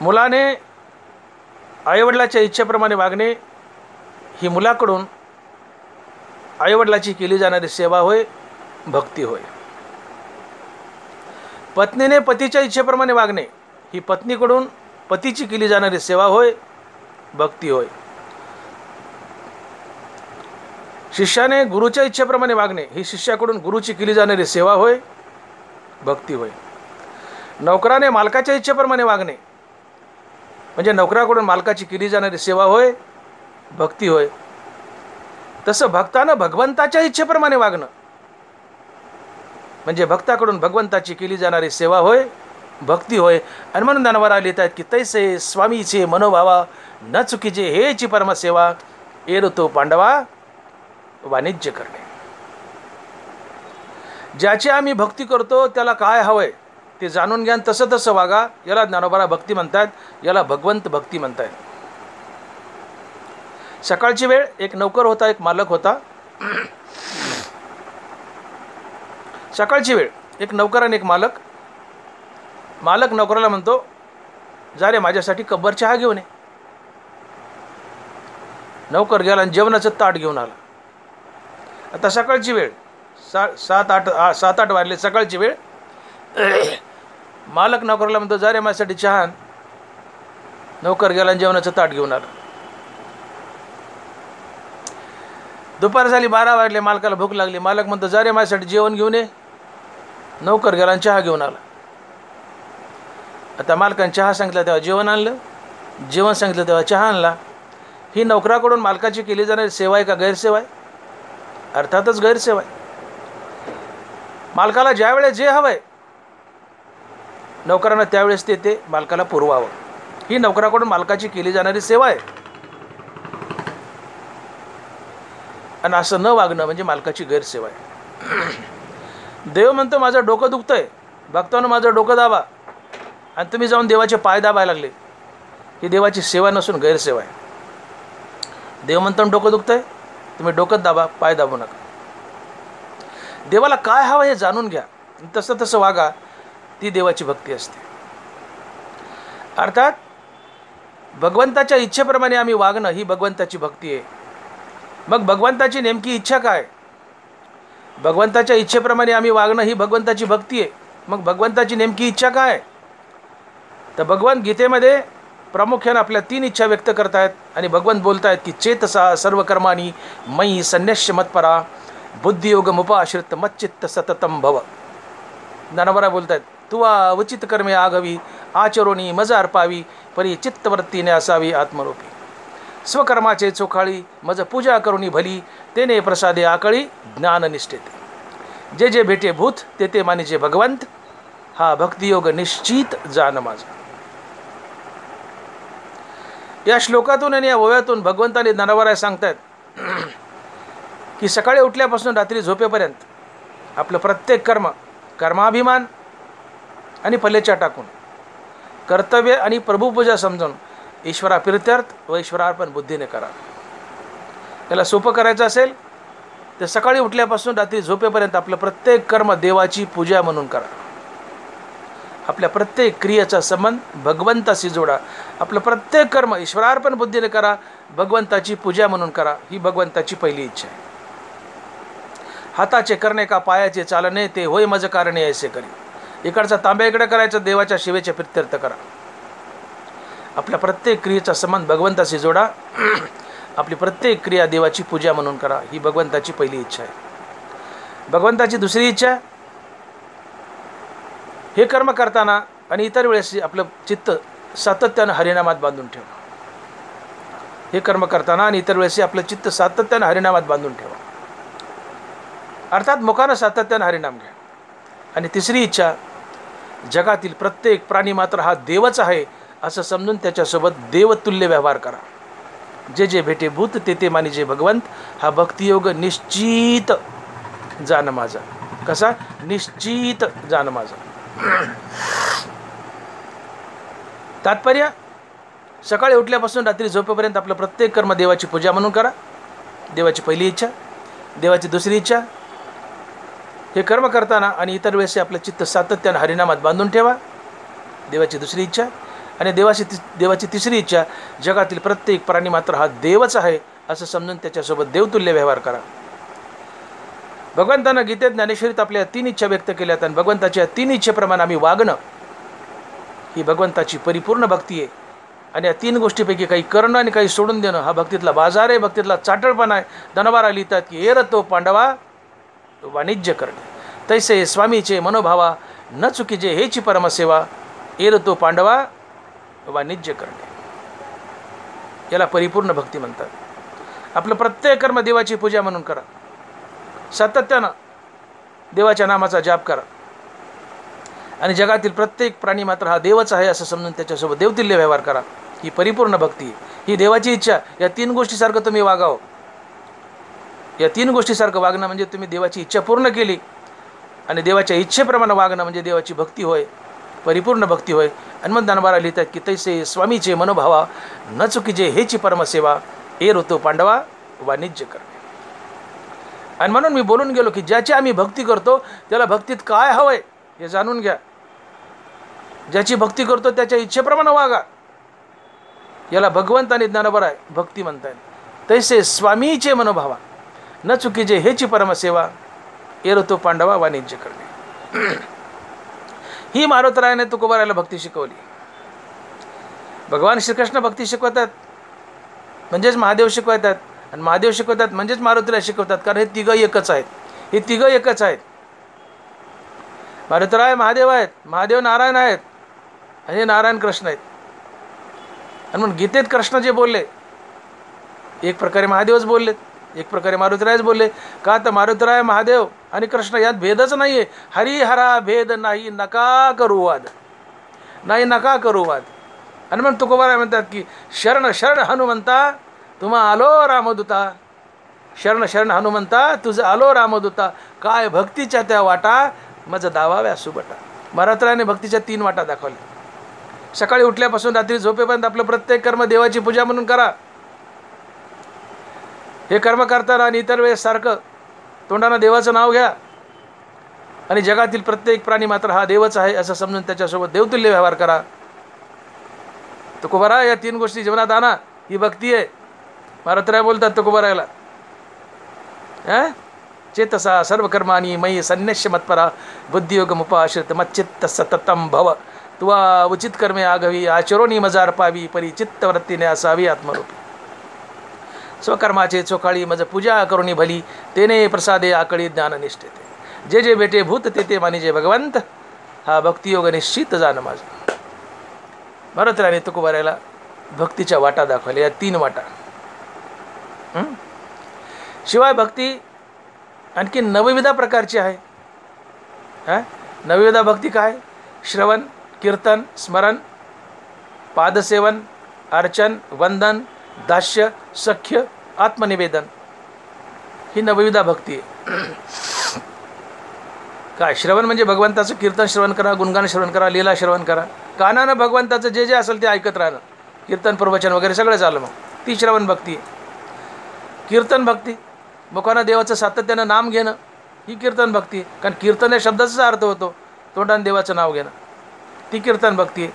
मुलाने आईवडिलाच्या इच्छेप्रमाणे वागणे ही मुलाकडून आईवडिलाची केली जाणारी सेवा होय, भक्ती होय. पत्नीने पतीच्या इच्छेप्रमाणे वागणे ही पत्नीकडून पतीची केली जाणारी सेवा होय, भक्ती होय. शिष्याने गुरुच्या इच्छेप्रमाणे वागणे ही शिष्याकडून गुरुची केली जाणारी सेवा होय, भक्ती होय. नोकराने मालकाच्या इच्छेप्रमाणे वागणे म्हणजे नोकराकडून मालकाची केली जाणारी सेवा होय, भक्ती होय. तसं भक्तानं भगवंताच्या इच्छेप्रमाणे वागणं म्हणजे भक्ताकडून भगवंताची केली जाणारी सेवा होय, भक्ती होय. आणि म्हणून ज्ञानोबा लिहित आहेत की तैसे स्वामीचे मनोभावा न चुकीचे हेची परमसेवा एरतो पांडवा वाणिज्य करणे. ज्याची आम्ही भक्ती करतो त्याला काय हवंय ते जाणून घ्या, तसं तसं वागा. याला ज्ञानोबा भक्ती म्हणतात, याला भगवंत भक्ती म्हणतात. सकाळची वेळ एक नौकर होता, एक मालक होता. सकाळची वेळ एक नौकर आणि एक मालक. मालक नौकराला म्हणतो, जा रे माझ्यासाठी कब्बर चहा घेऊन ये. नौकर गेला आणि जेवणाचं ताट घेऊन आला. आता सकाळची वेळ 7-8 वाजले, सकाळची वेळ. मालक नौकराला म्हणतो, जा रे माझ्यासाठी चहा. नौकर गेला आणि जेवणाचं ताट घेऊन आला. दुपार झाली, 12 वाजले, मालकाला भूक लागली. मालक म्हणतो, जा रे माझ्यासाठी जेवण घेऊन ये. नौकर गेला आणि चहा घेऊन आला. आता मालकाने चहा सांगितलं तेव्हा जेवण आणलं, जेवण सांगितलं तेव्हा चहा आणला. ही नोकराकडून मालकाची केली जाणारी सेवा आहे का गैरसेवा आहे? अर्थातच गैरसेवा आहे. मालकाला ज्या वेळेस जे हवं आहे नोकरांना त्यावेळेस ते मालकाला पुरवावं. ही नोकराकडून मालकाची केली जाणारी सेवा आहे. आणि असं न वागणं म्हणजे मालकाची गैरसेवा आहे. देव म्हणतो, माझं डोकं दुखतंय, भक्तांनो माझं डोकं दाबा. आणि तुम्ही जाऊन देवाचे पाय दाबायला लागले. ही देवाची सेवा नसून गैरसेवा आहे. देव म्हणतो डोकं दुखतंय, तुम्ही डोकं दाबा, पाय दाबू नका. देवाला काय हवं हे जाणून घ्या, तसं तसं वागा. ती देवाची भक्ती असते. अर्थात भगवंताच्या इच्छेप्रमाणे आम्ही वागणं ही भगवंताची भक्ती आहे. मग भगवंताची नेमकी इच्छा काय? भगवंताच्या इच्छेप्रमाणे आम्ही वागणं ही भगवंताची भक्ती आहे. मग भगवंताची नेमकी इच्छा काय? तर भगवंत गीतेमध्ये प्रामुख्याने आपल्या 3 इच्छा व्यक्त करतायत. आणि भगवंत बोलतायत की चेतसा सर्व कर्माणी मयी संन्यस्य मत्परा बुद्धियोगमुपाश्रित मच्चित्त सततम भव. ज्ञानोबा बोलतायत, तुवा उचित कर्मे आगवी आचरोनी मज अर्पावी परी चित्तवृत्तीने असावी आत्मरूपी. स्वकर्माचे चोखाळी मज पूजा करुणी भली तेने प्रसादे आकळी ज्ञाननिष्ठेते. जे जे भेटे भूत ते ते मानिजे भगवंत हा भक्तियोग निश्चित जाण माझा. या श्लोकातून आणि या ओव्यातून भगवंताने ज्ञानोबा सांगतायत की सकाळी उठल्यापासून रात्री झोपेपर्यंत आपलं प्रत्येक कर्म कर्माभिमान आणि पल्लेच्या टाकून कर्तव्य आणि प्रभुपूजा समजून ईश्वराप्रीत्यर्थ व ईश्वरार्पण बुद्धीने करा. त्याला सोपं करायचं असेल तर सकाळी उठल्यापासून रात्री झोपेपर्यंत आपलं प्रत्येक कर्म देवाची पूजा म्हणून करा. आपल्या प्रत्येक क्रियेचा संबंध भगवंताशी जोडा. आपलं प्रत्येक कर्म ईश्वरार्पण बुद्धीने करा, भगवंताची पूजा म्हणून करा. ही भगवंताची पहिली इच्छा आहे. हाताचे करणे का पायाचे चालणे, ते होय मज कारणे ऐसे करी. इकडचा तांब्या इकडे करायचं, देवाच्या शिवेचे प्रित्यर्थ करा. आपल्या प्रत्येक क्रियेचा संबंध भगवंताशी जोडा. आपली प्रत्येक क्रिया देवाची पूजा म्हणून करा. ही भगवंताची पहिली इच्छा आहे. भगवंताची दुसरी इच्छा, हे कर्म करताना आणि इतर वेळेस आपलं चित्त सातत्यानं हरिनामात बांधून ठेवा. हे कर्म करताना आणि इतर वेळेस आपलं चित्त सातत्यानं हरिनामात बांधून ठेवा. अर्थात मुखानं सातत्यानं हरिनाम घ्या. आणि तिसरी इच्छा, जगातील प्रत्येक प्राणी मात्र हा देवच आहे असं समजून त्याच्यासोबत देवतुल्य व्यवहार करा. जे जे भेटे भूत ते ते मानी जे भगवंत, हा भक्तियोग निश्चित जाण माझा. कसा? निश्चित जाण माझा. तात्पर्य, सकाळी उठल्यापासून रात्री झोपेपर्यंत आपलं प्रत्येक कर्म देवाची पूजा म्हणून करा. देवाची पहिली इच्छा. देवाची दुसरी इच्छा, हे कर्म करताना आणि इतर वेळेस आपलं चित्त सातत्यानं हरिनामात बांधून ठेवा. देवाची दुसरी इच्छा. आणि देवाची तिसरी इच्छा, जगातील प्रत्येक प्राणी मात्र हा देवच आहे असं समजून त्याच्यासोबत देवतुल्य व्यवहार करा. भगवंतानं गीतेत ज्ञानेश्वरीत आपल्या 3 इच्छा व्यक्त केल्यात. आणि भगवंताच्या 3 इच्छेप्रमाणे आम्ही वागणं ही भगवंताची परिपूर्ण भक्ती आहे. आणि या 3 गोष्टीपैकी काही करणं आणि काही सोडून देणं हा भक्तीतला बाजार आहे, भक्तीतला चाटळपणा आहे. धनवारा लिहितात की एर तो पांडवा वाणिज्य करणे, तैसे स्वामीचे मनोभावा न चुकीजे हेची परमसेवा. एर तो पांडवा वाणिज्य करणे, याला परिपूर्ण भक्ती म्हणतात. आपलं प्रत्येक कर्म देवाची पूजा म्हणून करा. सातत्यानं देवाच्या नामाचा जाप करा. आणि जगातील प्रत्येक प्राणी मात्र हा देवच आहे असं समजून त्याच्यासोबत देवतुल्य व्यवहार करा. ही परिपूर्ण भक्ती, ही देवाची इच्छा. या 3 गोष्टीसारखं तुम्ही वागावं. या 3 गोष्टीसारखं वागणं म्हणजे तुम्ही देवाची इच्छा पूर्ण केली. आणि देवाच्या इच्छेप्रमाणे वागणं म्हणजे देवाची भक्ती होय, परिपूर्ण भक्ती होय. आणि मग दानबारा लिहितात की तैसे स्वामीचे मनोभावा न चुकीजे हेची परमसेवा. एर होतो पांडवा वाणिज्य करणे. आणि म्हणून मी बोलून गेलो की ज्याची आम्ही भक्ती करतो त्याला भक्तीत काय हवंय हे जाणून घ्या. ज्याची भक्ती करतो त्याच्या इच्छेप्रमाणे वागा. याला भगवंत आणि ज्ञानोबा आहे भक्ती म्हणतात. तैसे स्वामीचे मनोभावा न चुकीजे हेची परमसेवा. एर होतो पांडवा वाणिज्य करणे. ही मारुतरायाने तुकोबारायला भक्ती शिकवली. भगवान श्रीकृष्ण भक्ती शिकवतात म्हणजेच महादेव शिकवतात. आणि महादेव शिकवतात म्हणजेच मारुतीला शिकवतात. कारण हे तिघं एकच आहेत. हे तिघं एकच आहेत. मारुतराय महादेव आहेत, महादेव नारायण आहेत, आणि हे नारायण कृष्ण आहेत. आणि म्हणून गीतेत कृष्ण जे बोलले एक प्रकारे महादेवच बोललेत, एक प्रकारे मारुतरायच बोलले. का तर मारुतराय महादेव आणि कृष्ण यात भेदच नाही आहे. हरिहरा भेद नाही नका करू वाद, नाही नका करू वाद. आणि मग तुकोबाराय म्हणतात की शरण शरण हनुमंता तुम्हा आलो रामदूता. शरण शरण हनुमंता तुझं आलो रामदूता. काय भक्तीच्या त्या वाटा मज दावाव्या सुबटा. मारुतरायाने भक्तीच्या 3 वाटा दाखवल्या. सकाळी उठल्यापासून रात्री झोपेपर्यंत आपलं प्रत्येक कर्म देवाची पूजा म्हणून करा. हे कर्म करताना आणि इतर वेळेस सारखं तोंडानं देवाचं नाव घ्या. आणि जगातील प्रत्येक प्राणी मात्र हा देवच आहे असं समजून त्याच्यासोबत देवतुल्य व्यवहार करा. तुकोबाराय या 3 गोष्टी जीवनात आणा. ही भक्ती आहे. मारुतराय बोलतात तुकोबारायला, चेतसा सर्व कर्मानी मयी संन्यस्य मत्परा बुद्धियोगमुपाश्रित मच्चित्त सततम भव. तुवा उचित कर्मे आगवी आचरोनी मजार पावी परी चित्तवृत्तीने असावी आत्मरूपी. स्वकर्माचे चोखाळी मज पूजा करुणी भली तेने प्रसादे आकळी ज्ञाननिष्ठते. जे जे भेटे भूत ते ते मानी जे भगवंत, हा भक्तियोग निश्चित जाण माझा. मारुतरायाने तुकोबारायला भक्तीच्या वाटा दाखवल्या, या 3 वाटा. शिवाय भक्ती आणखी 9विधा प्रकारची आहे. 9विधा भक्ती काय? श्रवण, कीर्तन, स्मरण, पादसेवन, अर्चन, वंदन, दास्य, सख्य, आत्मनिवेदन. ही 9विधा भक्ती आहे. काय? श्रवण म्हणजे भगवंताचं कीर्तन श्रवण करा, गुणगान श्रवण करा, लीला श्रवण करा. कानानं भगवंताचं जे जे असेल ते ऐकत राहणं, कीर्तन प्रवचन वगैरे सगळं झालं. मग ती श्रवण भक्ती आहे. कीर्तन भक्ती, मुखानं देवाचं सातत्यानं नाम घेणं, ही कीर्तन भक्ती आहे. कारण कीर्तन या शब्दाचा अर्थ होतो तोंडानं देवाचं नाव घेणं, ती कीर्तन भक्ती आहे.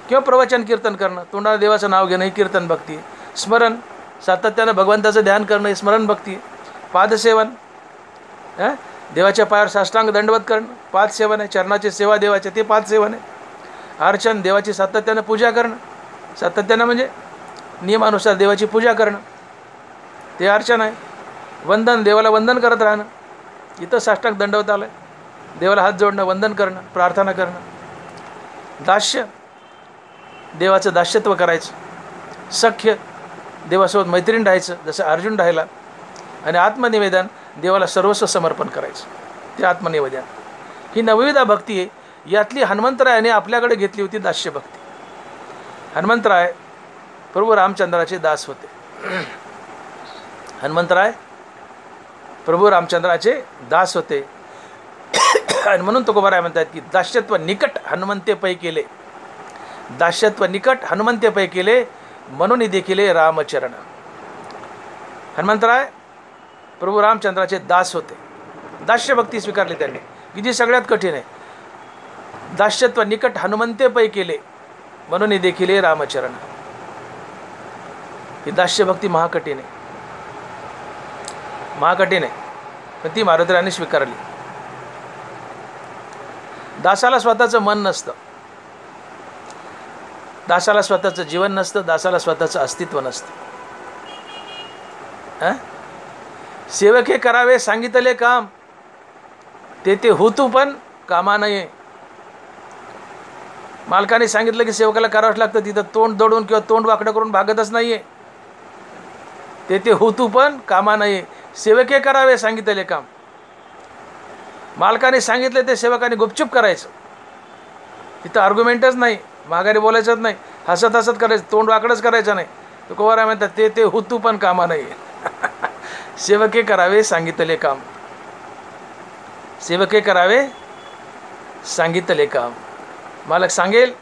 किंवा प्रवचन कीर्तन करणं, तोंडानं देवाचं नाव घेणं, ही कीर्तन भक्ती आहे. स्मरण, सातत्यानं भगवंताचं ध्यान करणं, ही स्मरण भक्ती आहे. पादसेवन, देवाच्या पायावर साष्टांग दंडवत करणं 5 सेवन आहे. चरणाची सेवा देवाचे ते 5 सेवन आहे. अर्चन देवाची सातत्यानं पूजा करणं, सातत्यानं म्हणजे नियमानुसार देवाची पूजा करणं ते अर्चन आहे. वंदन देवाला वंदन करत राहणं, इथं साष्टांग दंडवत आलं आहे. देवाला हात जोडणं, वंदन करणं, प्रार्थना करणं. दास्य देवाचं दास्यत्व करायचं. सख्य देवासोबत मैत्रीण राहायचं जसं अर्जुन राहिला. आणि आत्मनिवेदन देवाला सर्वस्व समर्पण करायचं ते आत्मनिवेदन. ही नवविधा भक्ती आहे. यातली हनुमंतरायाने आपल्याकडे घेतली होती दास्य भक्ती. हनुमंतराय प्रभू रामचंद्राचे दास होते. हनुमंतराय प्रभू रामचंद्राचे दास होते. आणि म्हणून तुकोबाराय म्हणतात की दास्यत्व निकट हनुमंते पै केले, दास्यत्व निकट हनुमंते पै केले, म्हणून देखील रामचरण. हनुमंतराय प्रभू रामचंद्राचे दास होते. दास्य भक्ती स्वीकारली त्यांनी की जी सगळ्यात कठीण आहे. दास्यत्व निकट हनुमंते पै केले, म्हणून देखील रामचरण. ही दास्य भक्ती महाकठीण आहे, महाकठीण आहे, पण ती मारुतीरायाने स्वीकारली. दासाला स्वतःचं मन नसतं, दासाला स्वतःचं जीवन नसतं, दासाला स्वतःचं अस्तित्व नसतं. सेवके करावे सांगितले काम, ते होतू पण कामा नये. मालकाने सांगितलं की सेवकाला करावंच लागतं, तिथं तोंड दडून किंवा तोंड वाकडं करून भागतच नाहीये. ते होतू पण कामा नये. सेवके करावे सांगितले काम, मालकाने सांगितले ते सेवकाने गुपचूप करायचं. तिथं आर्ग्युमेंटच नाही, माघारी बोलायचंच नाही, हसत हसत करायचं, तोंड वाकडंच करायचं नाही. तो कोवारा म्हणतात ते होतू पण कामा नाही. सेवके करावे सांगितले काम, सेवके करावे सांगितले काम. मालक सांगेल